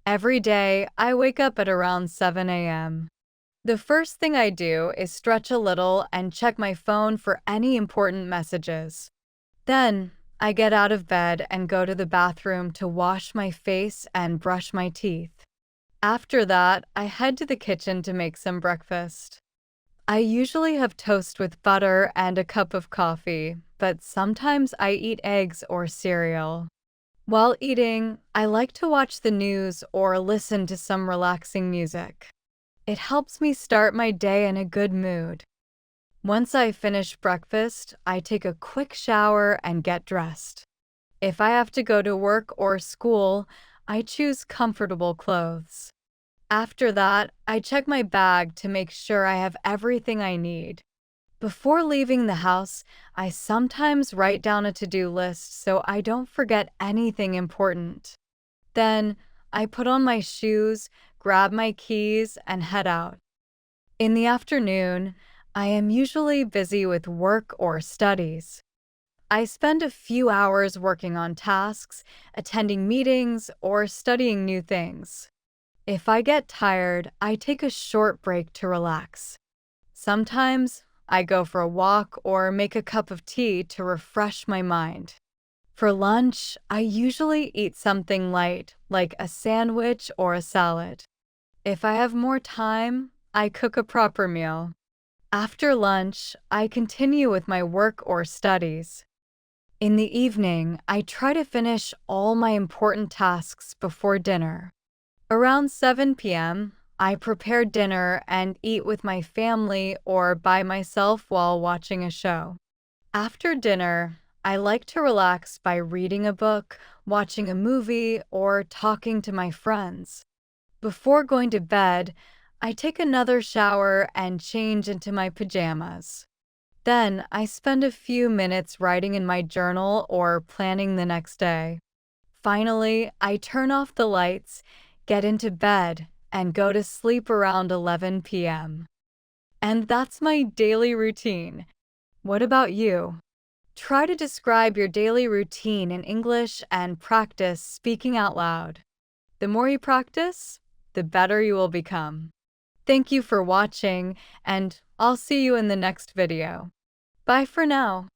Every day, I wake up at around 7 a.m. The first thing I do is stretch a little and check my phone for any important messages. Then, I get out of bed and go to the bathroom to wash my face and brush my teeth. After that, I head to the kitchen to make some breakfast. I usually have toast with butter and a cup of coffee, but sometimes I eat eggs or cereal. While eating, I like to watch the news or listen to some relaxing music. It helps me start my day in a good mood. Once I finish breakfast, I take a quick shower and get dressed. If I have to go to work or school, I choose comfortable clothes. After that, I check my bag to make sure I have everything I need. Before leaving the house, I sometimes write down a to-do list so I don't forget anything important. Then, I put on my shoes, grab my keys, and head out. In the afternoon, I am usually busy with work or studies. I spend a few hours working on tasks, attending meetings, or studying new things. If I get tired, I take a short break to relax. Sometimes, I go for a walk or make a cup of tea to refresh my mind. For lunch, I usually eat something light, like a sandwich or a salad. If I have more time, I cook a proper meal. After lunch, I continue with my work or studies. In the evening, I try to finish all my important tasks before dinner. Around 7 p.m., I prepare dinner and eat with my family or by myself while watching a show. After dinner, I like to relax by reading a book, watching a movie, or talking to my friends. Before going to bed, I take another shower and change into my pajamas. Then I spend a few minutes writing in my journal or planning the next day. Finally, I turn off the lights, get into bed, and go to sleep around 11 p.m. And that's my daily routine. What about you? Try to describe your daily routine in English and practice speaking out loud. The more you practice, the better you will become. Thank you for watching, and I'll see you in the next video. Bye for now.